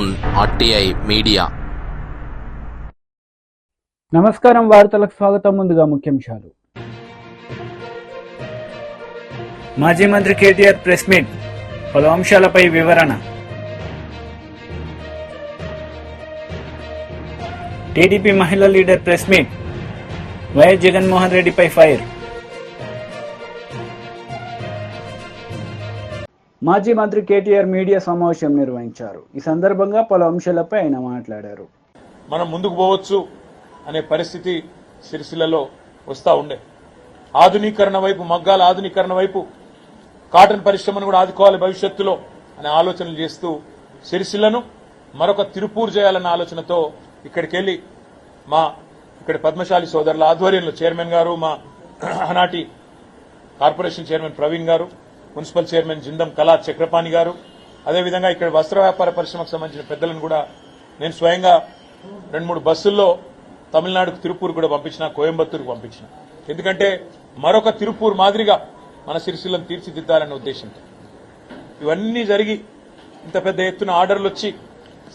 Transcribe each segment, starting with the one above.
on RTI media. నమస్కారం, వార్తలకు స్వాగతం. ముందుగా ముఖ్యాంశాలు. మాజీ మంత్రి కేటీఆర్ ప్రెస్ మీట్, పలు అంశాలపై వివరణ. టీడీపీ మహిళా leader press meet, YS Jaganmohan రెడ్డిపై ఫైర్. మాజీ మంత్రి కేటీఆర్ మీడియా సమావేశం నిర్వహించారు. ఈ సందర్భంగా పలు అంశాలపై ఆయన మాట్లాడారు. మనం ముందుకు పోవచ్చు అనే పరిస్థితి సిరిసిల్లలో వస్తూ ఉండే. ఆధునీకరణ వైపు, మగ్గాల ఆధునీకరణ వైపు, కాటన్ పరిశ్రమను కూడా ఆదుకోవాలి భవిష్యత్తులో అనే ఆలోచనలు చేస్తూ సిరిసిల్లను మరొక తిరుపూర్ చేయాలన్న ఆలోచనతో ఇక్కడికి వెళ్లి ఇక్కడ పద్మశాలి సోదరుల ఆధ్వర్యంలో చైర్మన్ గారు, మా ఆనాటి కార్పొరేషన్ చైర్మన్ ప్రవీణ్ గారు, మున్సిపల్ చైర్మన్ జిందం కళా చక్రపాణి గారు, అదేవిధంగా ఇక్కడ వస్త్ర వ్యాపార పరిశ్రమకు సంబంధించిన పెద్దలను కూడా నేను స్వయంగా 2-3 బస్సుల్లో తమిళనాడుకు తిరుపూర్ కూడా పంపించిన, కోయంబత్తూరుకు పంపించిన. ఎందుకంటే మరొక తిరుపూర్ మాదిరిగా మన సిరిసిల్లను తీర్చిదిద్దాలనే ఉద్దేశంతో ఇవన్నీ జరిగి ఇంత పెద్ద ఎత్తున ఆర్డర్లు వచ్చి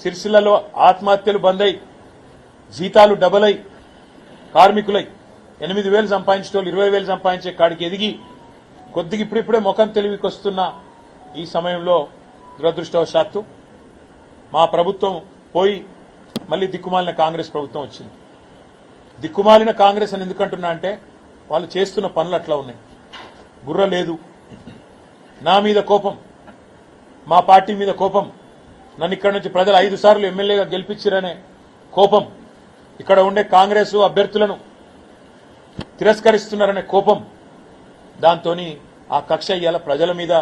సిరిసిల్లలో ఆత్మహత్యలు బంద్ అయి, జీతాలు డబల్ అయి, కార్మికులై 8,000 సంపాదించే వాళ్ళు 20,000 సంపాదించే కాడికి ఎదిగి కొద్దిగా ఇప్పుడిప్పుడే ముఖం తెలివికి వస్తున్న ఈ సమయంలో దురదృష్టవశాత్తు మా ప్రభుత్వం పోయి మళ్లీ దిక్కుమాలిన కాంగ్రెస్ ప్రభుత్వం వచ్చింది. దిక్కుమాలిన కాంగ్రెస్ అని ఎందుకంటున్నా అంటే వాళ్ళు చేస్తున్న పనులు అట్లా ఉన్నాయి. బుర్ర లేదు, నా మీద కోపం, మా పార్టీ మీద కోపం, నన్ను ఇక్కడ నుంచి ప్రజలు 5 సార్లు ఎమ్మెల్యేగా గెలిపించారనే కోపం, ఇక్కడ ఉండే కాంగ్రెస్ అభ్యర్థులను తిరస్కరిస్తున్నారనే కోపం, దాంతో ఆ కక్ష ఇయ్యాల ప్రజల మీద,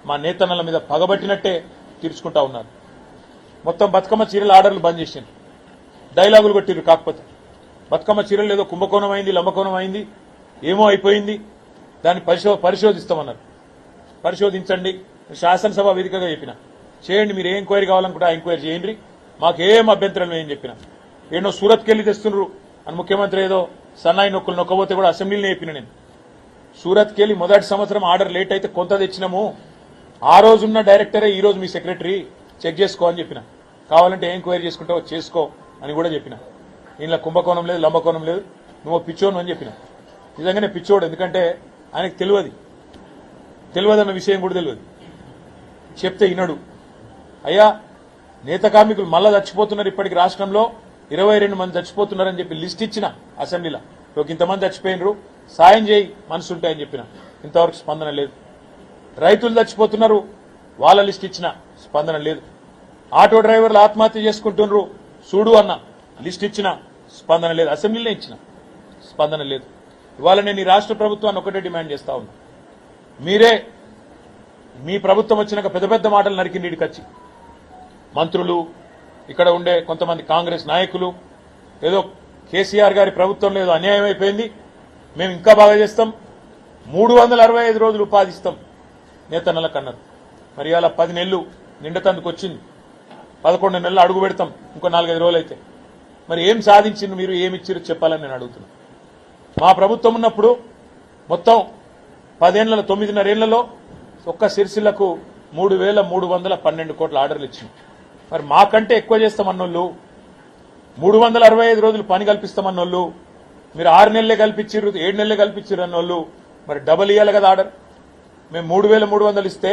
మా నేతన్నల మీద పగబట్టినట్టే తీర్చుకుంటా ఉన్నారు. మొత్తం బతుకమ్మ చీరల ఆర్డర్లు బంద్ చేసిండ్రు, డైలాగులు కొట్టిర్రు. కాకపోతే బతుకమ్మ చీరలు ఏదో కుంభకోణం అయింది, లంబకోణం అయింది, ఏమో అయిపోయింది, దాన్ని పరిశోధిస్తామన్నారు. పరిశోధించండి, శాసనసభ వేదికగా చెప్పిన చేయండి, మీరు ఏ ఎంక్వైరీ కావాలనుకుంటే ఆ ఎంక్వైరీ చేయండి, మాకేం అభ్యంతరం లేని చెప్పిన. ఏదో సూరత్కి వెళ్లి తెస్తున్నారు అని ముఖ్యమంత్రి ఏదో సన్నాయి నొక్కులు నొక్కబోతే కూడా అసెంబ్లీలో చెప్పిన. నేను సూరత్కి వెళ్లి మొదటి సంవత్సరం ఆర్డర్ లేట్ అయితే కొంత తెచ్చినాము, ఆ రోజున్న డైరెక్టరే ఈ రోజు మీ సెక్రటరీ, చెక్ చేసుకో అని చెప్పిన. కావాలంటే ఏ ఎంక్వైరీ చేసుకుంటావో చేసుకో అని కూడా చెప్పిన. ఇంట్లో కుంభకోణం లేదు, లంబకోణం లేదు, నువ్వు పిచ్చోను అని చెప్పిన. నిజంగానే పిచ్చోడు, ఎందుకంటే ఆయనకు తెలియదన్న విషయం కూడా తెలియదు. చెప్తే వినడు. అయ్యా, నేత కార్మికులు మళ్ళా చచ్చిపోతున్నారు, ఇప్పటికి రాష్ట్రంలో 22 మంది చచ్చిపోతున్నారని చెప్పి లిస్ట్ ఇచ్చిన అసెంబ్లీలో. ఇంతమంది చచ్చిపోయినరు, సాయం చేయి మనసుంటాయని చెప్పిన. ఇంతవరకు స్పందన లేదు. రైతులు చచ్చిపోతున్నారు, వాళ్ళ లిస్ట్ ఇచ్చిన, స్పందన లేదు. ఆటో డ్రైవర్లు ఆత్మహత్య చేసుకుంటున్నారు, చూడు అన్న, లిస్ట్ ఇచ్చిన, స్పందన లేదు. అసెంబ్లీలో ఇచ్చిన, స్పందన లేదు. ఇవాళ నేను ఈ రాష్ట్ర ప్రభుత్వాన్ని ఒకటే డిమాండ్ చేస్తా ఉన్నా. మీరే మీ ప్రభుత్వం వచ్చినాక పెద్ద పెద్ద మాటలు నరికిండి ఇడికొచ్చి. మంత్రులు, ఇక్కడ ఉండే కొంతమంది కాంగ్రెస్ నాయకులు ఏదో కేసీఆర్ గారి ప్రభుత్వంలో ఏదో అన్యాయం అయిపోయింది, మేము ఇంకా బాగా చేస్తాం, 365 రోజులు ఉపాధిస్తాం నేతన్నలకు అన్నారు. మరి అలా 10 నెలలు నిండతందుకు వచ్చింది, 11 నెలలు అడుగు పెడతాం ఇంకో 4-5 రోజులు అయితే. మరి ఏం సాధించింది మీరు, ఏమిచ్చిరు చెప్పాలని నేను అడుగుతున్నా. మా ప్రభుత్వం ఉన్నప్పుడు మొత్తం 9.5 ఏళ్లలో ఒక్క సిరిసిల్లకు 3,312 కోట్ల ఆర్డర్లు ఇచ్చింది. మరి మాకంటే ఎక్కువ చేస్తామన్నోళ్ళు, 365 రోజులు పని కల్పిస్తామన్నోళ్ళు, మీరు 6 నెలలే కల్పించారు, 7 నెలలే కల్పించారు అన్నోళ్ళు మరి డబల్ ఇవ్వాలి కదా ఆర్డర్. మేము 3,300 ఇస్తే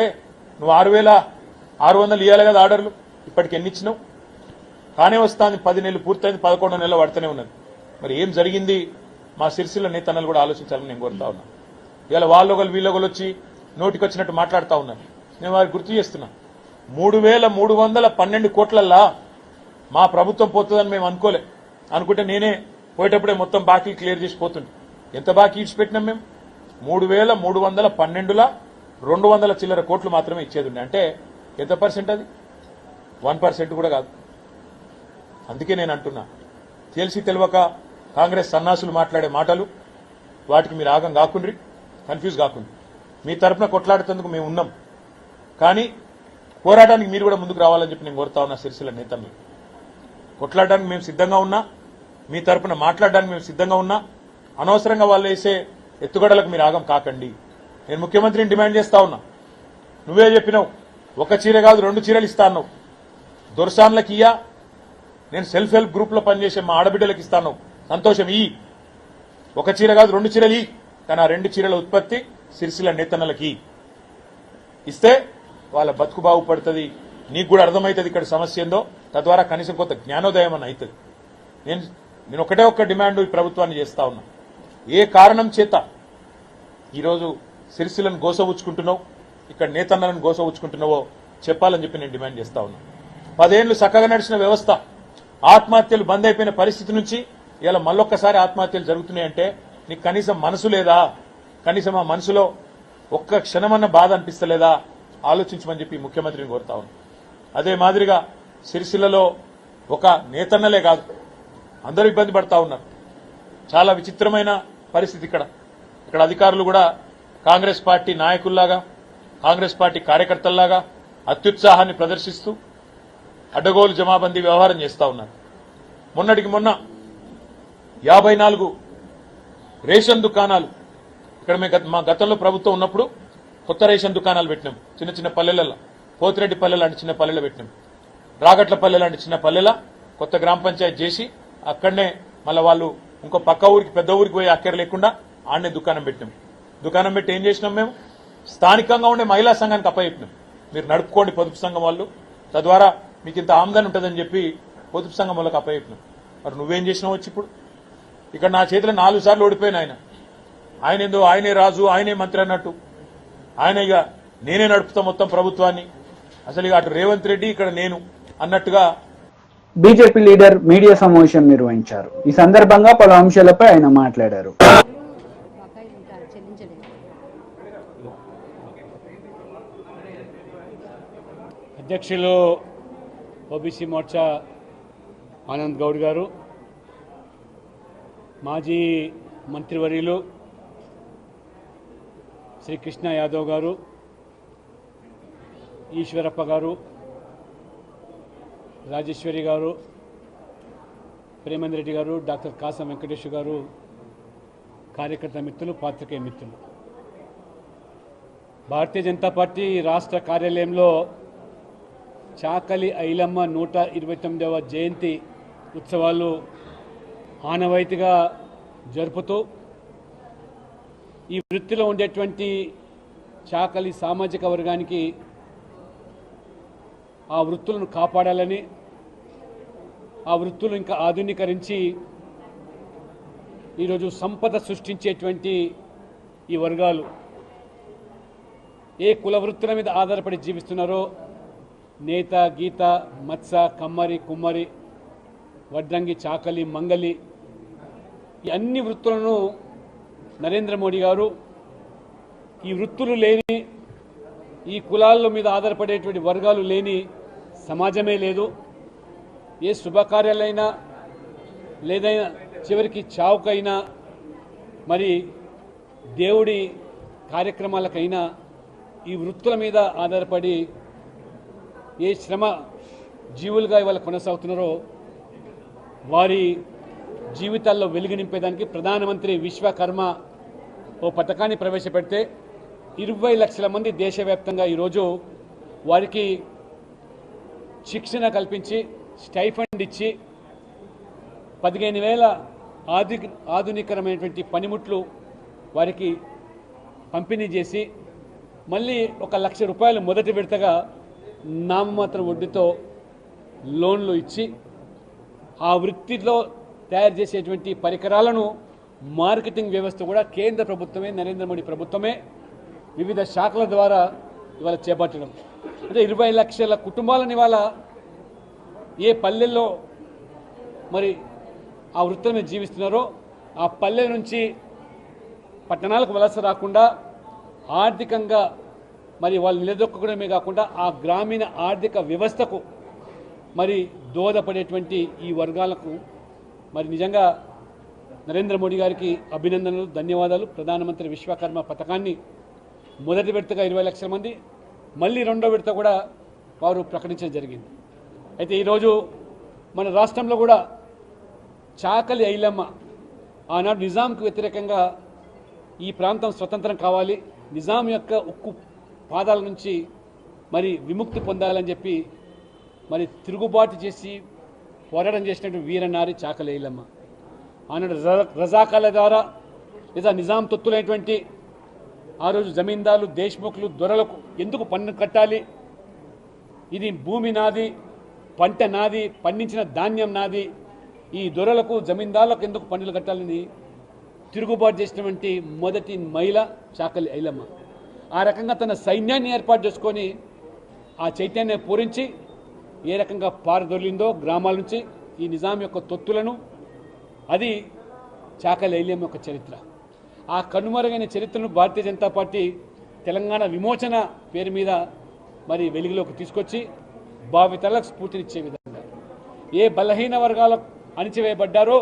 నువ్వు 6,600 ఇవ్వాలి కదా ఆర్డర్లు. ఇప్పటికి ఎన్ని ఇచ్చినావు? కానే వస్తాను, 10 నెలలు పూర్తయింది, 11 నెలలు పడుతూనే ఉన్నది. మరి ఏం జరిగింది? మా సిరిసిల్ల నేతన్నలు కూడా ఆలోచించాలని నేను కోరుతా ఉన్నా. ఇలా వాళ్ళొకరు వీళ్ళొకరు వచ్చి నోటికొచ్చినట్టు మాట్లాడుతూ ఉన్నారు. నేను వారికి గుర్తు చేస్తున్నా, 3,312 కోట్లల్లా మా ప్రభుత్వం పోతుందని మేము అనుకోలే. అనుకుంటే నేనే పోయేటప్పుడే మొత్తం బాకీలు క్లియర్ చేసి పోతుంది. ఎంత బాకీ ఇచ్చిపెట్టినాం మేము? 3,312లా 200 చిల్లర కోట్లు మాత్రమే ఇచ్చేది ఉండే. అంటే ఎంత పర్సెంట్ అది? 1% కూడా కాదు. అందుకే నేను అంటున్నా, తెలిసి తెలియక కాంగ్రెస్ సన్నాసులు మాట్లాడే మాటలు, వాటికి మీరు ఆగం కాకుండ్రి, కన్ఫ్యూజ్ కాకుండ్రి. మీ తరఫున కొట్లాడుతందుకు మేము ఉన్నాం, కానీ పోరాటానికి మీరు కూడా ముందుకు రావాలని చెప్పి నేను కోరుతా ఉన్నా. సిరిసిల్ల నేతలు కొట్లాడడానికి మేము సిద్ధంగా ఉన్నా, మీ తరఫున మాట్లాడడానికి మేము సిద్ధంగా ఉన్నా. అనవసరంగా వాళ్ళు వేసే ఎత్తుగడలకు మీరు ఆగం కాకండి. నేను ముఖ్యమంత్రిని డిమాండ్ చేస్తా ఉన్నా. నువ్వే చెప్పినావు, ఒక చీర కాదు 2 చీరలు ఇస్తా అన్నావు. దొరసాన్లకి ఇయ్యా, నేను సెల్ఫ్ హెల్ప్ గ్రూప్ లో పనిచేసే మా ఆడబిడ్డలకు ఇస్తాను, సంతోషం ఈ ఒక చీర కాదు 2 చీరలు కానీ ఆ 2 చీరల ఉత్పత్తి సిరిసిల్ల నేతన్నలకి ఇస్తే వాళ్ళ బతుకు బాగుపడుతుంది. నీకు కూడా అర్థమవుతుంది ఇక్కడ సమస్య ఏందో, తద్వారా కనీసం కొంత జ్ఞానోదయం అని అవుతుంది. నేను ఒక్క డిమాండ్ ఈ ప్రభుత్వాన్ని చేస్తా ఉన్నా, ఏ కారణం చేత ఈరోజు సిరిసిల్లను గోసవుచ్చుకుంటున్నావు, ఇక్కడ నేతన్నలను గోసవుచ్చుకుంటున్నావో చెప్పాలని చెప్పి నేను డిమాండ్ చేస్తా ఉన్నా. 10 ఏళ్లు చక్కగా నడిచిన వ్యవస్థ ఆత్మహత్యలు బంద్ అయిపోయిన పరిస్థితి నుంచి ఇలా మళ్ళొక్కసారి ఆత్మహత్యలు జరుగుతున్నాయంటే నీకు కనీసం మనసు లేదా? కనీసం ఆ మనసులో ఒక్క క్షణమన్న బాధ అనిపిస్తలేదా? ఆలోచించమని చెప్పి ముఖ్యమంత్రిని కోరుతా ఉన్నా. అదే మాదిరిగా సిరిసిల్లలో ఒక నేతన్నలే కాదు, అందరూ ఇబ్బంది పడతా ఉన్నారు. చాలా విచిత్రమైన పరిస్థితి ఇక్కడ అధికారులు కూడా కాంగ్రెస్ పార్టీ నాయకుల్లాగా, కాంగ్రెస్ పార్టీ కార్యకర్తల్లాగా అత్యుత్సాహాన్ని ప్రదర్శిస్తూ అడ్డగోలు జమాబందీ వ్యవహారం చేస్తా ఉన్నారు. మొన్నటికి మొన్న 54 రేషన్ దుకాణాలు ఇక్కడ మా గతంలో ప్రభుత్వం ఉన్నప్పుడు కొత్త రేషన్ దుకాణాలు పెట్టినాం. చిన్న పల్లెలలో, పోతిరెడ్డి పల్లె లాంటి చిన్న పల్లెలో పెట్టినాం, రాగట్ల పల్లె లాంటి చిన్న పల్లెల కొత్త గ్రామ పంచాయతీ చేసి అక్కడనే మళ్ళీ వాళ్ళు ఇంకో పక్క ఊరికి పెద్ద ఊరికి పోయి అక్కర లేకుండా ఆడనే దుకాణం పెట్టినాం. దుకాణం పెట్టి ఏం చేసినాం, మేము స్థానికంగా ఉండే మహిళా సంఘానికి అప్పచెప్పినాం, మీరు నడుపుకోండి పొదుపు సంఘం వాళ్ళు, తద్వారా మీకు ఇంత ఆమ్దాని ఉంటుందని చెప్పి పొదుపు సంఘం వాళ్ళకి అప్పచెప్పినాం. మరి నువ్వేం చేసినావు వచ్చి ఇప్పుడు? ఇక్కడ నా చేతిలో 4 సార్లు ఓడిపోయిన ఆయన ఏందో ఆయనే రాజు, ఆయనే మంత్రి అన్నట్టు, ఆయన ఇక నేనే నడుపుతా మొత్తం ప్రభుత్వాన్ని, అసలు ఇక అటు రేవంత్ రెడ్డి ఇక్కడ నేను అన్నట్టుగా బీజేపీ లీడర్ మీడియా సమావేశం నిర్వహించారు. ఈ సందర్భంగా పలు అంశాలపై ఆయన మాట్లాడారు. అధ్యక్షులు ఓబీసీ మోర్చా ఆనంద్ గౌడ్ గారు, మాజీ మంత్రివర్యులు శ్రీ కృష్ణ యాదవ్ గారు, ఈశ్వరప్ప గారు, రాజేశ్వరి గారు, ప్రేమేంద్ర రెడ్డి గారు, డాక్టర్ కాసం వెంకటేష్ గారు, కార్యకర్త మిత్రులు, పాత్రికేయ మిత్రులు, భారతీయ జనతా పార్టీ రాష్ట్ర కార్యాలయంలో చాకలి ఐలమ్మ 129వ జయంతి ఉత్సవాలు ఆనవాయితీగా జరుపుతూ ఈ వృత్తిలో ఉండేటువంటి చాకలి సామాజిక వర్గానికి ఆ వృత్తులను కాపాడాలని, ఆ వృత్తులు ఇంకా ఆధునీకరించి ఈరోజు సంపద సృష్టించేటువంటి ఈ వర్గాలు ఏ కుల వృత్తుల మీద ఆధారపడి జీవిస్తున్నారో, నేత, గీత, మత్స, కమ్మరి, కుమ్మరి, వడ్రంగి, చాకలి, మంగలి, ఈ అన్ని వృత్తులను నరేంద్ర మోడీ గారు ఈ వృత్తులు లేని, ఈ కులాల మీద ఆధారపడేటువంటి వర్గాలు లేని సమాజమే లేదు. ఏ శుభకార్యాలైనా లేదైనా చివరికి చావుకైనా మరి దేవుడి కార్యక్రమాలకైనా ఈ వృత్తుల మీద ఆధారపడి ఏ శ్రమ జీవులుగా ఇవాళ కొనసాగుతున్నారో వారి జీవితాల్లో వెలుగు నింపేదానికి ప్రధానమంత్రి విశ్వకర్మ ఓ పథకాన్ని ప్రవేశపెడితే 20 లక్షల మంది దేశవ్యాప్తంగా ఈరోజు వారికి శిక్షణ కల్పించి స్టైఫండ్ ఇచ్చి 15,000 ఆధునికరమైనటువంటి పనిముట్లు వారికి పంపిణీ చేసి మళ్ళీ 1,00,000 రూపాయలు మొదటి విడతగా నామమాత్ర వడ్డీతో లోన్లు ఇచ్చి ఆ వృత్తిలో తయారు చేసేటువంటి పరికరాలను మార్కెటింగ్ వ్యవస్థ కూడా కేంద్ర ప్రభుత్వమే, నరేంద్ర మోడీ ప్రభుత్వమే వివిధ శాఖల ద్వారా ఇవాళ చేపట్టడం. అంటే 20 లక్షల కుటుంబాలను ఇవాళ ఏ పల్లెల్లో మరి ఆ వృత్తుల మీద జీవిస్తున్నారో ఆ పల్లె నుంచి పట్టణాలకు వలస రాకుండా ఆర్థికంగా మరి వాళ్ళు నిలదొక్కడమే కాకుండా ఆ గ్రామీణ ఆర్థిక వ్యవస్థకు మరి దోహదపడేటువంటి ఈ వర్గాలకు మరి నిజంగా నరేంద్ర మోడీ గారికి అభినందనలు, ధన్యవాదాలు. ప్రధానమంత్రి విశ్వకర్మ పథకాన్ని మొదటి విడతగా 20 లక్షల మంది, మళ్ళీ రెండో విడత కూడా వారు ప్రకటించడం జరిగింది. అయితే ఈరోజు మన రాష్ట్రంలో కూడా చాకలి ఐలమ్మ ఆనాడు నిజాంకు వ్యతిరేకంగా ఈ ప్రాంతం స్వతంత్రం కావాలి, నిజాం యొక్క ఉక్కు పాదాల నుంచి మరి విముక్తి పొందాలని చెప్పి మరి తిరుగుబాటు చేసి పోరాటం చేసినటువంటి వీరనారి చాకలి ఐలమ్మ. ఆనాడు రజాకాల ద్వారా లేదా నిజాం తొత్తులైనటువంటి ఆ రోజు జమీందారులు, దేశ్ముఖులు, దొరలకు ఎందుకు పన్ను కట్టాలి, ఇది భూమి నాది, పంట నాది, పండించిన ధాన్యం నాది, ఈ దొరలకు జమీందారులకు ఎందుకు పన్నులు కట్టాలని తిరుగుబాటు చేసినటువంటి మొదటి మహిళ చాకలి ఐలమ్మ. ఆ రకంగా తన సైన్యాన్ని ఏర్పాటు చేసుకొని ఆ చైతన్యాన్ని పూరించి ఏ రకంగా పారదొలిందో గ్రామాల నుంచి ఈ నిజాం యొక్క తొత్తులను, అది చాకలి ఐలమ్మ యొక్క చరిత్ర. ఆ కనుమరుగైన చరిత్రను భారతీయ జనతా పార్టీ తెలంగాణ విమోచన పేరు మీద మరి వెలుగులోకి తీసుకొచ్చి భావితరాలకు స్ఫూర్తినిచ్చే విధంగా ఏ బలహీన వర్గాలు అణిచివేయబడ్డారో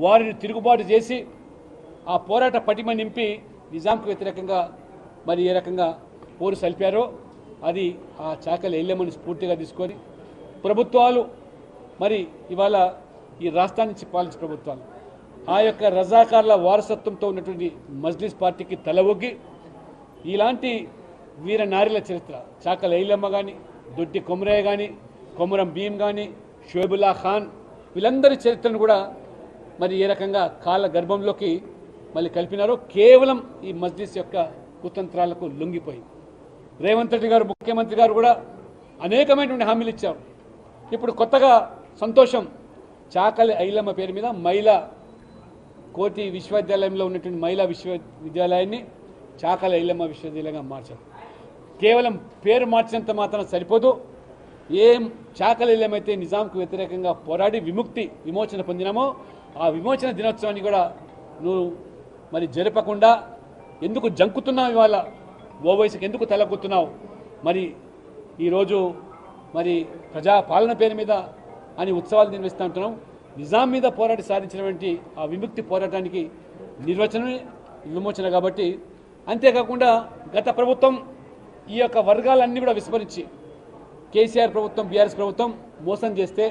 వారిని తిరుగుబాటు చేసి ఆ పోరాట పటిమ నింపి నిజాంకు వ్యతిరేకంగా మరి ఏ రకంగా పోరు సల్పారో అది ఆ చాకలి ఐలమ్మని స్ఫూర్తిగా తీసుకొని ప్రభుత్వాలు మరి ఇవాళ ఈ రాష్ట్రాన్ని పాలించే ప్రభుత్వాలు ఆ యొక్క రజాకార్ల వారసత్వంతో ఉన్నటువంటి మజ్లిస్ పార్టీకి తల ఒగ్గి ఇలాంటి వీర నారీల చరిత్ర చాకలి ఐలమ్మ కానీ, దొడ్డి కొమరయ్య కానీ, కొమరం భీం కానీ, షోబుల్లా ఖాన్, వీళ్ళందరి చరిత్రను కూడా మరి ఏ రకంగా కాళ్ళ గర్భంలోకి మళ్ళీ కలిపినారో కేవలం ఈ మజ్లిస్ యొక్క కుతంత్రాలకు లొంగిపోయి రేవంత్ రెడ్డి గారు ముఖ్యమంత్రి గారు కూడా అనేకమైనటువంటి హామీలు ఇచ్చారు. ఇప్పుడు కొత్తగా సంతోషం, చాకలి ఐలమ్మ పేరు మీద మహిళా కోటి విశ్వవిద్యాలయంలో ఉన్నటువంటి మహిళా విశ్వవిద్యాలయాన్ని చాకలి ఐలమ్మ విశ్వవిద్యాలయంగా మార్చారు. కేవలం పేరు మార్చినంత మాత్రం సరిపోదు. ఏం చాకలి ఐలమ్మ అయితే నిజాంకు వ్యతిరేకంగా పోరాడి విమోచన పొందినామో ఆ విమోచన దినోత్సవాన్ని కూడా నువ్వు మరి జరపకుండా ఎందుకు జంకుతున్నావు, ఇవాళ ఓవైసీకి ఎందుకు తలగుతున్నావు, మరి ఈరోజు మరి ప్రజాపాలన పేరు మీద అని ఉత్సవాలు నిర్వహిస్తూ ఉంటున్నాం. నిజాం మీద పోరాటి సాధించినటువంటి ఆ విముక్తి పోరాటానికి నిర్వచనమే విమోచన. కాబట్టి అంతేకాకుండా గత ప్రభుత్వం ఈ యొక్క వర్గాలన్నీ కూడా విస్మరించి కేసీఆర్ ప్రభుత్వం, బీఆర్ఎస్ ప్రభుత్వం మోసం చేస్తే,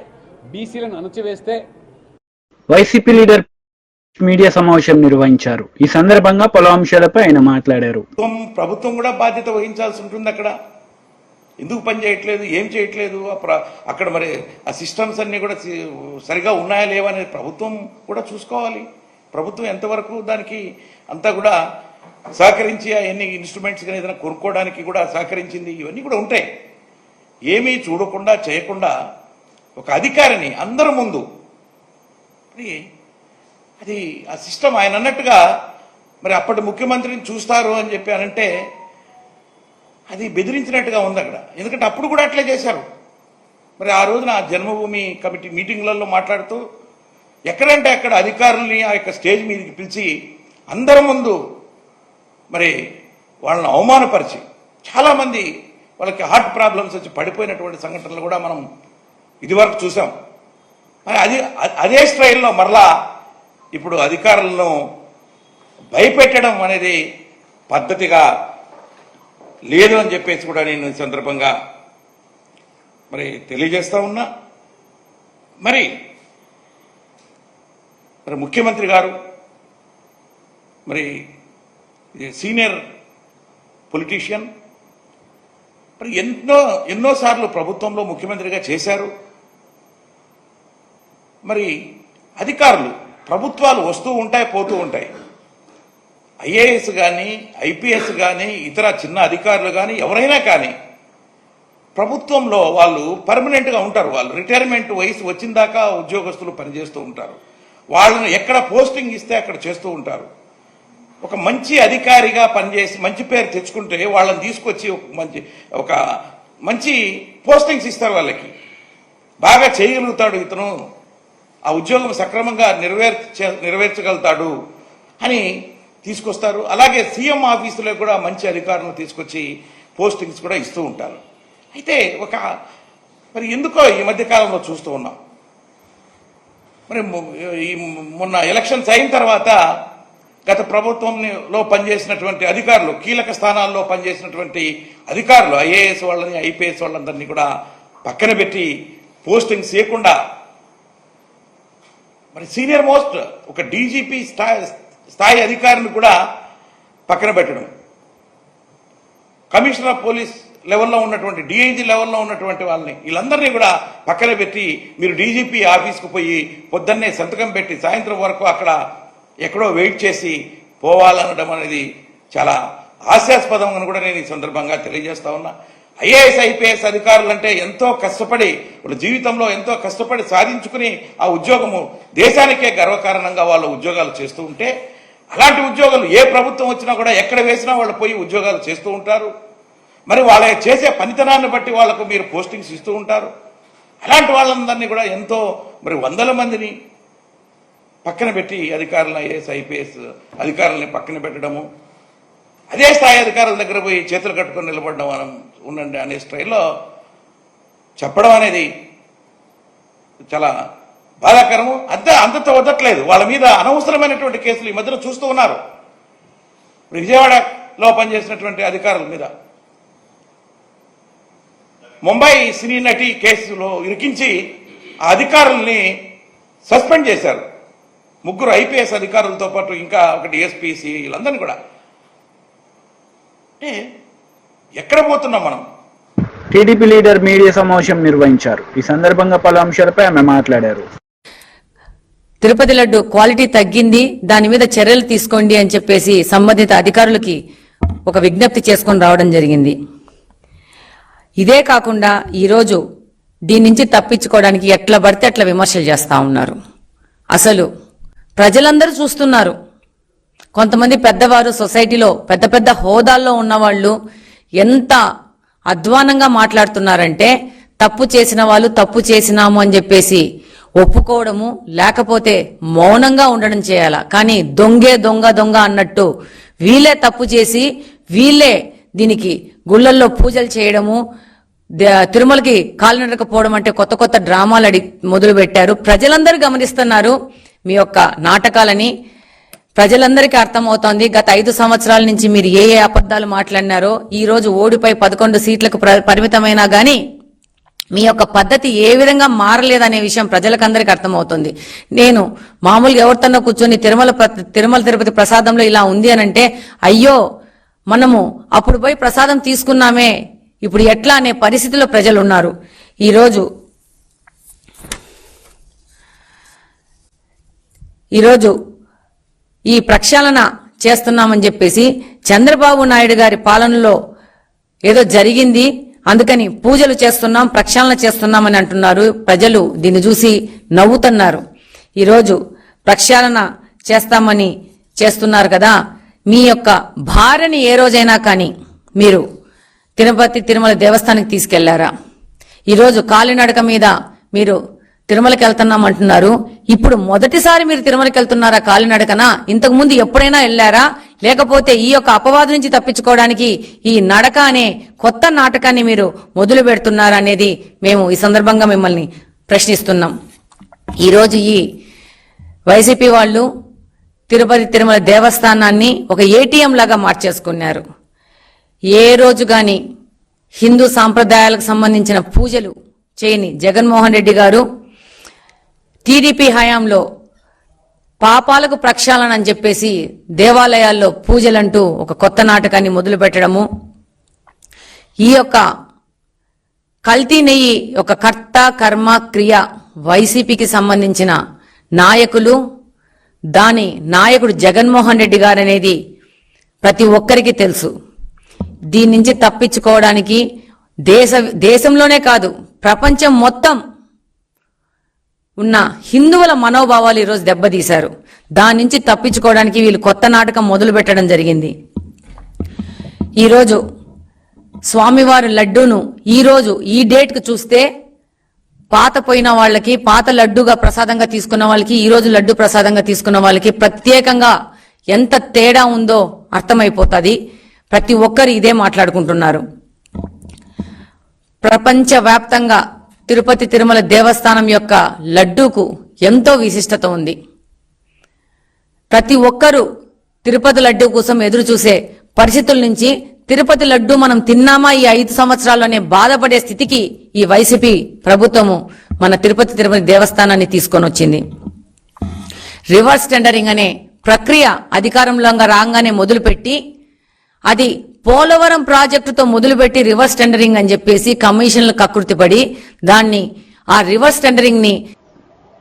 బీసీలను అణచివేస్తే వైసీపీ లీడర్ మీడియా సమావేశం నిర్వహించారు. ఈ సందర్భంగా పలు అంశాలపై ఆయన మాట్లాడారు. ప్రభుత్వం కూడా బాధ్యత వహించాల్సి ఉంటుంది. అక్కడ ఎందుకు పని చేయట్లేదు, ఏం చేయట్లేదు, అక్కడ మరి ఆ సిస్టమ్స్ అన్ని కూడా సరిగా ఉన్నాయా లేవా అనేది ప్రభుత్వం కూడా చూసుకోవాలి. ప్రభుత్వం ఎంతవరకు దానికి అంతా కూడా సహకరించి ఎన్ని ఇన్స్ట్రుమెంట్స్ కానీ ఏదైనా కొనుక్కోవడానికి కూడా సహకరించింది, ఇవన్నీ కూడా ఉంటాయి. ఏమీ చూడకుండా చేయకుండా ఒక అధికారిని అందరి ముందు అది ఆ సిస్టమ్ ఆయన అన్నట్టుగా మరి అప్పటి ముఖ్యమంత్రిని చూస్తారు అని చెప్పి అనంటే అది బెదిరించినట్టుగా ఉంది అక్కడ. ఎందుకంటే అప్పుడు కూడా అట్లే చేశారు. మరి ఆ రోజున జన్మభూమి కమిటీ మీటింగ్లలో మాట్లాడుతూ ఎక్కడంటే అక్కడ అధికారుల్ని ఆ యొక్క స్టేజ్ మీదకి పిలిచి అందరి ముందు మరి వాళ్ళని అవమానపరిచి చాలామంది వాళ్ళకి హార్ట్ ప్రాబ్లమ్స్ వచ్చి పడిపోయినటువంటి సంఘటనలు కూడా మనం ఇదివరకు చూసాం. మరి అదే స్టైల్లో మరలా ఇప్పుడు అధికారులను భయపెట్టడం అనేది పద్ధతిగా లేదు అని చెప్పేసి కూడా నేను ఈ సందర్భంగా మరి తెలియజేస్తా ఉన్నా. మరి ముఖ్యమంత్రి గారు మరి సీనియర్ పొలిటీషియన్, మరి ఎన్నోసార్లు ప్రభుత్వంలో ముఖ్యమంత్రిగా చేశారు. మరి అధికారులు, ప్రభుత్వాలు వస్తూ ఉంటాయి, పోతూ ఉంటాయి. ఐఏఎస్ కానీ, ఐపీఎస్ కానీ, ఇతర చిన్న అధికారులు కానీ, ఎవరైనా కానీ ప్రభుత్వంలో వాళ్ళు పర్మనెంట్గా ఉంటారు. వాళ్ళు రిటైర్మెంట్ వయసు వచ్చిన దాకా ఉద్యోగస్తులు పనిచేస్తూ ఉంటారు. వాళ్ళను ఎక్కడ పోస్టింగ్ ఇస్తే అక్కడ చేస్తూ ఉంటారు. ఒక మంచి అధికారిగా పనిచేసి మంచి పేరు తెచ్చుకుంటే వాళ్ళని తీసుకొచ్చి ఒక మంచి పోస్టింగ్స్ ఇస్తారు. వాళ్ళకి బాగా చేయగలుగుతాడు ఇతను, ఆ ఉద్యోగం సక్రమంగా నెరవేర్చగలుగుతాడు అని తీసుకొస్తారు. అలాగే సీఎం ఆఫీసులో కూడా మంచి అధికారులను తీసుకొచ్చి పోస్టింగ్స్ కూడా ఇస్తూ ఉంటారు. అయితే మరి ఎందుకో ఈ మధ్య కాలంలో చూస్తూ ఉన్నాం. మరి మొన్న ఎలక్షన్స్ అయిన తర్వాత గత ప్రభుత్వంలో పనిచేసినటువంటి అధికారులు, కీలక స్థానాల్లో పనిచేసినటువంటి అధికారులు, ఐఏఎస్ వాళ్ళని, ఐపీఎస్ వాళ్ళందరినీ కూడా పక్కన పెట్టి పోస్టింగ్స్ ఇవ్వకుండా మరి సీనియర్ మోస్ట్ ఒక డీజీపీ స్థాయి అధికారిని కూడా పక్కన పెట్టడం, కమిషనర్ ఆఫ్ పోలీస్ లెవెల్లో ఉన్నటువంటి డిఐజీ లెవెల్లో ఉన్నటువంటి వాళ్ళని వీళ్ళందరినీ కూడా పక్కన పెట్టి మీరు డీజీపీ ఆఫీస్కు పోయి పొద్దున్నే సంతకం పెట్టి సాయంత్రం వరకు అక్కడ ఎక్కడో వెయిట్ చేసి పోవాలనడం అనేది చాలా హాస్యాస్పదం అని కూడా నేను ఈ సందర్భంగా తెలియజేస్తా ఉన్నా. ఐఏఎస్ ఐపీఎస్ అధికారులు అంటే ఎంతో కష్టపడి వాళ్ళ జీవితంలో ఎంతో కష్టపడి సాధించుకుని ఆ ఉద్యోగము దేశానికే గర్వకారణంగా వాళ్ళు ఉద్యోగాలు చేస్తూ ఉంటే అలాంటి ఉద్యోగాలు ఏ ప్రభుత్వం వచ్చినా కూడా ఎక్కడ వేసినా వాళ్ళు పోయి ఉద్యోగాలు చేస్తూ ఉంటారు. మరి వాళ్ళ చేసే పనితనాన్ని బట్టి వాళ్లకు మీరు పోస్టింగ్స్ ఇస్తూ ఉంటారు. అలాంటి వాళ్ళందరినీ కూడా ఎంతో మరి వందల మందిని పక్కన పెట్టి అధికారులను ఐఏఎస్ ఐపీఎస్ అధికారులని పక్కన పెట్టడము, అదే స్థాయి అధికారుల దగ్గర పోయి చేతులు కట్టుకొని నిలబడడం మనం ఉండండి అనే స్టైల్లో చెప్పడం అనేది చాలా బాధాకరము. అంతతో వదట్లేదు. వాళ్ళ మీద అనవసరమైనటువంటి కేసులు ఈ మధ్యన చూస్తూ ఉన్నారు. విజయవాడలో పనిచేసినటువంటి అధికారుల మీద ముంబై సినీ నటి కేసులో ఇరికించి ఆ అధికారుల్ని సస్పెండ్ చేశారు. 3 ఐపీఎస్ అధికారులతో పాటు ఇంకా ఒక డిఎస్పీ వీళ్ళందరినీ కూడా. అంటే ఎక్కడ పోతున్నాం మనం? టీడీపీ లీడర్ మీడియా సమావేశం నిర్వహించారు. ఈ సందర్భంగా పలు అంశాలపై ఆమె మాట్లాడారు. తిరుపతి లడ్డు క్వాలిటీ తగ్గింది, దాని మీద చర్యలు తీసుకోండి అని చెప్పేసి సంబంధిత అధికారులకి ఒక విజ్ఞప్తి చేసుకొని రావడం జరిగింది. ఇదే కాకుండా ఈరోజు దీని నుంచి తప్పించుకోవడానికి ఎట్లా పడితే అట్లా విమర్శలు చేస్తా ఉన్నారు. అసలు ప్రజలందరూ చూస్తున్నారు. కొంతమంది పెద్దవారు సొసైటీలో పెద్ద పెద్ద హోదాల్లో ఉన్నవాళ్లు ఎంత అధ్వానంగా మాట్లాడుతున్నారంటే తప్పు చేసిన వాళ్ళు తప్పు చేసినాము అని చెప్పేసి ఒప్పుకోవడము, లేకపోతే మౌనంగా ఉండడం చేయాలా. కానీ దొంగే దొంగ దొంగ అన్నట్టు వీళ్ళే తప్పు చేసి వీళ్ళే దీనికి గుళ్ళల్లో పూజలు చేయడము, తిరుమలకి కాలినడకపోవడం అంటే కొత్త కొత్త డ్రామాలు మొదలు పెట్టారు. ప్రజలందరూ గమనిస్తున్నారు మీ యొక్క నాటకాలని. ప్రజలందరికీ అర్థమవుతోంది గత 5 సంవత్సరాల నుంచి మీరు ఏ అబద్ధాలు మాట్లాడినారో. ఈ రోజు ఓడిపై 11 సీట్లకు పరిమితమైనా గానీ మీ యొక్క పద్ధతి ఏ విధంగా మారలేదనే విషయం ప్రజలకందరికీ అర్థమవుతుంది. నేను మామూలుగా ఎవరితోనో కూర్చొని తిరుమల తిరుపతి ప్రసాదంలో ఇలా ఉంది అనంటే అయ్యో మనము అప్పుడు పోయి ప్రసాదం తీసుకున్నామే ఇప్పుడు ఎట్లా అనే పరిస్థితిలో ప్రజలు ఉన్నారు. ఈరోజు ఈ ప్రక్షాళన చేస్తున్నామని చెప్పేసి చంద్రబాబు నాయుడు గారి పాలనలో ఏదో జరిగింది, అందుకని పూజలు చేస్తున్నాం, ప్రక్షాళన చేస్తున్నామని అంటున్నారు. ప్రజలు దీన్ని చూసి నవ్వుతున్నారు. ఈరోజు ప్రక్షాళన చేస్తామని చేస్తున్నారు కదా, మీ యొక్క భార్యని ఏ రోజైనా కానీ మీరు తిరుమల దేవస్థానానికి తీసుకెళ్లారా? ఈరోజు కాలినడక మీద మీరు తిరుమలకి వెళ్తున్నామంటున్నారు. ఇప్పుడు మొదటిసారి మీరు తిరుమలకి వెళ్తున్నారా కాలినడకనా? ఇంతకు ముందు ఎప్పుడైనా వెళ్లారా? లేకపోతే ఈ యొక్క అపవాదు నుంచి తప్పించుకోవడానికి ఈ నడక అనే కొత్త నాటకాన్ని మీరు మొదలు పెడుతున్నారా అనేది మేము ఈ సందర్భంగా మిమ్మల్ని ప్రశ్నిస్తున్నాం. ఈరోజు ఈ వైసీపీ వాళ్ళు తిరుమల దేవస్థానాన్ని ఒక ఏటీఎం లాగా మార్చేసుకున్నారు. ఏ రోజు గాని హిందూ సాంప్రదాయాలకు సంబంధించిన పూజలు చేయని జగన్మోహన్ రెడ్డి గారు టీడీపీ హయాంలో పాపాలకు ప్రక్షాళన అని చెప్పేసి దేవాలయాల్లో పూజలంటూ ఒక కొత్త నాటకాన్ని మొదలు పెట్టడము, ఈ యొక్క కల్తీ నెయ్యి ఒక కర్త కర్మ క్రియ వైసీపీకి సంబంధించిన నాయకులు, దాని నాయకుడు జగన్మోహన్ రెడ్డి గారు అనేది ప్రతి ఒక్కరికి తెలుసు. దీని నుంచి తప్పించుకోవడానికి దేశంలోనే కాదు ప్రపంచం మొత్తం ఉన్న హిందువుల మనోభావాలు ఈరోజు దెబ్బతీశారు. దాని నుంచి తప్పించుకోవడానికి వీళ్ళు కొత్త నాటకం మొదలు పెట్టడం జరిగింది. ఈరోజు స్వామివారి లడ్డూను ఈరోజు ఈ డేట్ కు చూస్తే పాత పోయిన వాళ్ళకి, పాత లడ్డూగా ప్రసాదంగా తీసుకున్న వాళ్ళకి, ఈ రోజు లడ్డు ప్రసాదంగా తీసుకున్న వాళ్ళకి ప్రత్యేకంగా ఎంత తేడా ఉందో అర్థమైపోతుంది. ప్రతి ఒక్కరు ఇదే మాట్లాడుకుంటున్నారు. ప్రపంచవ్యాప్తంగా తిరుమల దేవస్థానం యొక్క లడ్డూకు ఎంతో విశిష్టత ఉంది. ప్రతి ఒక్కరూ తిరుపతి లడ్డూ కోసం ఎదురు చూసే పరిస్థితుల నుంచి తిరుపతి లడ్డూ మనం తిన్నామా ఈ 5 సంవత్సరాల్లోనే బాధపడే స్థితికి ఈ వైసీపీ ప్రభుత్వము మన తిరుపతి దేవస్థానాన్ని తీసుకొని వచ్చింది. రివర్స్ టెండరింగ్ అనే ప్రక్రియ అధికారంలో రాగానే మొదలుపెట్టి అది పోలవరం ప్రాజెక్టుతో మొదలుపెట్టి రివర్స్ టెండరింగ్ అని చెప్పేసి కమిషన్లు కకృతిపడి దాన్ని ఆ రివర్స్ టెండరింగ్ ని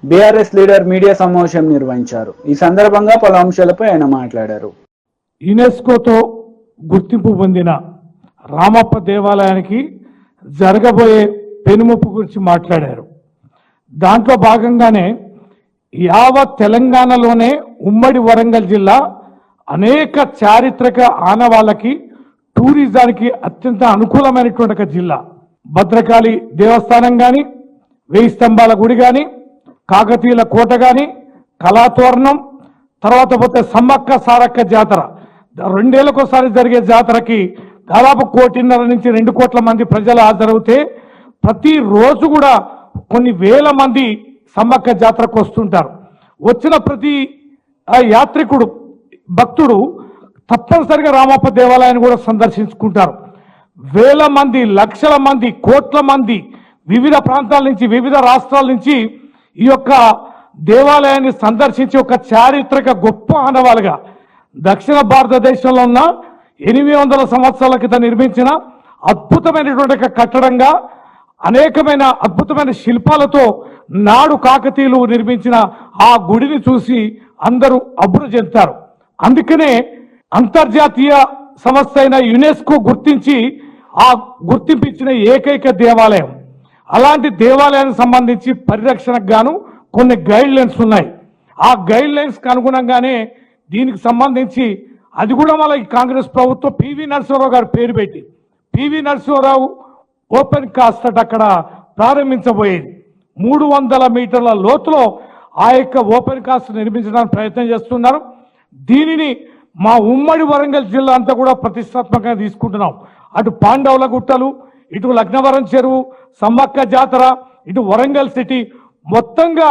బీఆర్ఎస్ లీడర్ మీడియా సమావేశం నిర్వహించారు. ఈ సందర్భంగా పలు అంశాలపై ఆయన మాట్లాడారు. యునెస్కోతో గుర్తింపు పొందిన రామప్ప దేవాలయానికి జరగబోయే పెనుముప్పు గురించి మాట్లాడారు. దాంట్లో భాగంగానే యావత్ తెలంగాణలోనే ఉమ్మడి వరంగల్ జిల్లా అనేక చారిత్రక ఆనవాళ్ళకి టూరిజానికి అత్యంత అనుకూలమైనటువంటి ఒక జిల్లా. భద్రకాళి దేవస్థానం కానీ, 1000 స్తంభాల గుడి కానీ, కాకతీయుల కోట కానీ, కళాతోరణం, తర్వాత పోతే సమ్మక్క సారక్క జాతర 2 ఏళ్లకోసారి జరిగే జాతరకి దాదాపు 1.5 నుంచి 2 కోట్ల మంది ప్రజలు హాజరవుతే ప్రతిరోజు కూడా కొన్ని వేల మంది సమ్మక్క జాతరకు వస్తుంటారు. వచ్చిన ప్రతి యాత్రికుడు భక్తుడు తప్పనిసరిగా రామప్ప దేవాలయాన్ని కూడా సందర్శించుకుంటారు. వేల మంది, లక్షల మంది, కోట్ల మంది వివిధ ప్రాంతాల నుంచి, వివిధ రాష్ట్రాల నుంచి ఈ యొక్క దేవాలయాన్ని సందర్శించి ఒక చారిత్రక గొప్ప ఆనవాలుగా దక్షిణ భారతదేశంలో ఉన్న 800 సంవత్సరాల క్రితం నిర్మించిన అద్భుతమైనటువంటి కట్టడంగా అనేకమైన అద్భుతమైన శిల్పాలతో నాడు కాకతీయులు నిర్మించిన ఆ గుడిని చూసి అందరూ అబ్బురు చెందుతారు. అందుకనే అంతర్జాతీయ సంస్థ అయిన యునెస్కో గుర్తించి ఆ గుర్తింపించిన ఏకైక దేవాలయం. అలాంటి దేవాలయానికి సంబంధించి పరిరక్షణకు గాను కొన్ని గైడ్ లైన్స్ ఉన్నాయి. ఆ గైడ్ లైన్స్ కి అనుగుణంగానే దీనికి సంబంధించి అది కూడా మళ్ళీ కాంగ్రెస్ ప్రభుత్వం పివి నరసింహారావు గారు పేరు పెట్టి పివి నరసింహారావు ఓపెన్ కాస్ట్ అక్కడ ప్రారంభించబోయేది. 300 మీటర్ల లోతులో ఆ యొక్క ఓపెన్ కాస్ట్ నిర్మించడానికి ప్రయత్నం చేస్తున్నారు. దీనిని మా ఉమ్మడి వరంగల్ జిల్లా అంతా కూడా ప్రతిష్టాత్మకంగా తీసుకుంటున్నాం. అటు పాండవుల గుట్టలు, ఇటు లగ్నవరం చెరువు, సమ్మక్క జాతర, ఇటు వరంగల్ సిటీ మొత్తంగా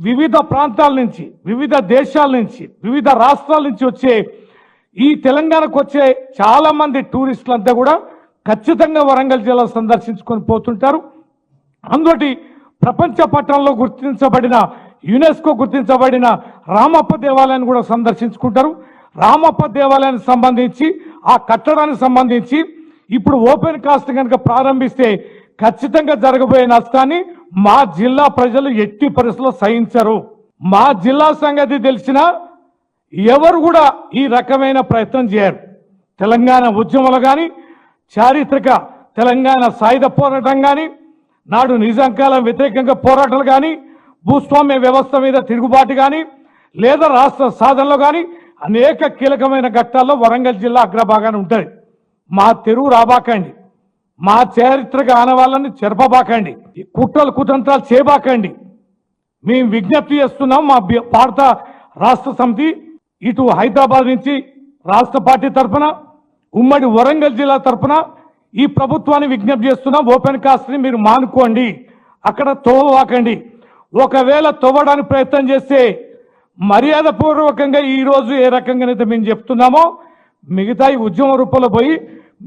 వివిధ ప్రాంతాల నుంచి, వివిధ దేశాల నుంచి, వివిధ రాష్ట్రాల నుంచి వచ్చే ఈ తెలంగాణకు వచ్చే చాలా మంది టూరిస్టులంతా కూడా ఖచ్చితంగా వరంగల్ జిల్లా సందర్శించుకొని పోతుంటారు. అందుటి ప్రపంచ పట్టణంలో గుర్తించబడిన యునెస్కో గుర్తించబడిన రామప్ప దేవాలయాన్ని కూడా సందర్శించుకుంటారు. రామప్ప దేవాలయానికి సంబంధించి ఆ కట్టడానికి సంబంధించి ఇప్పుడు ఓపెన్ కాస్ట్ కనుక ప్రారంభిస్తే ఖచ్చితంగా జరగబోయే నష్టాన్ని మా జిల్లా ప్రజలు ఎట్టి పరిస్థితుల్లో సహించరు. మా జిల్లా సంగతి తెలిసిన ఎవరు కూడా ఈ రకమైన ప్రయత్నం చేయరు. తెలంగాణ ఉద్యమాలు కానీ, చారిత్రక తెలంగాణ సాయుధ పోరాటం కానీ, నాడు నిజాంకాలం వ్యతిరేకంగా పోరాటాలు కానీ, భూస్వామ్య వ్యవస్థ మీద తిరుగుబాటు కానీ, లేదా రాష్ట్ర సాధనలో కానీ అనేక కీలకమైన ఘట్టాల్లో వరంగల్ జిల్లా అగ్రభాగాన్ని ఉంటుంది. మా తెరువు రాబాకండి, మా చారిత్రక ఆనవాళ్ళని చెరపబాకండి, కుట్రలు కుతంత్రాలు చేయబాకండి. మేము విజ్ఞప్తి చేస్తున్నాం. మా భారత రాష్ట్ర సమితి ఇటు హైదరాబాద్ నుంచి రాష్ట్ర పార్టీ తరఫున, ఉమ్మడి వరంగల్ జిల్లా తరఫున ఈ ప్రభుత్వాన్ని విజ్ఞప్తి చేస్తున్నాం. ఓపెన్ కాస్ట్ ని మీరు మానుకోండి, అక్కడ తోవకండి. ఒకవేళ తవ్వడానికి ప్రయత్నం చేస్తే మర్యాద పూర్వకంగా ఈ రోజు ఏ రకంగానైతే మేము చెప్తున్నామో మిగతా ఈ ఉద్యమ రూపంలో పోయి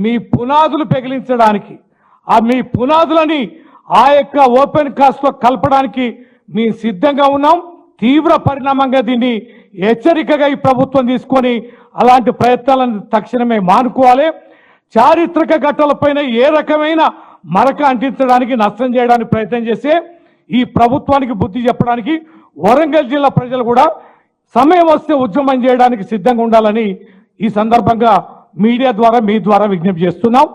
మీ పునాదులు పెగిలించడానికి, ఆ మీ పునాదులని ఆ యొక్క ఓపెన్ కాస్ట్ లో కలపడానికి మేము సిద్ధంగా ఉన్నాం. తీవ్ర పరిణామంగా దీన్ని హెచ్చరికగా ఈ ప్రభుత్వం తీసుకొని అలాంటి ప్రయత్నాలను తక్షణమే మానుకోవాలి. చారిత్రక ఘట్టాలపైన ఏ రకమైన మరక అంటించడానికి, నష్టం చేయడానికి ప్రయత్నం చేస్తే ఈ ప్రభుత్వానికి బుద్ధి చెప్పడానికి వరంగల్ జిల్లా ప్రజలు కూడా సమయం వస్తే ఉద్యమం చేయడానికి సిద్ధంగా ఉండాలని ఈ సందర్భంగా మీడియా ద్వారా, మీ ద్వారా విజ్ఞప్తి చేస్తున్నాం.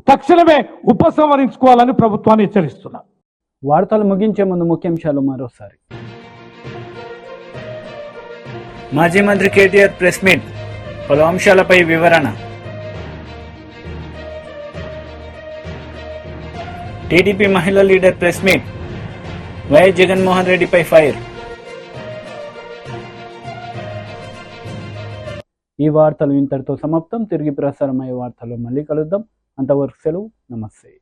తక్షణమే ఉపసంహరించుకోవాలని ప్రభుత్వాన్ని హెచ్చరిస్తున్నాం. వార్తలు ముగించే ముందు ముఖ్యాంశాలు మరోసారి. మాజీ మంత్రి కేటీఆర్ ప్రెస్ మీట్, పలు అంశాలపై వివరణ. టీడీపీ మహిళా leader press meet, YS Jaganmohan రెడ్డిపై ఫైర్. ఈ వార్తలు ఇంతటితో సమాప్తం. తిరిగి ప్రసారమయ్యే వార్తల్లో మళ్ళీ కలుద్దాం. అంతవరకు సెలవు. నమస్తే.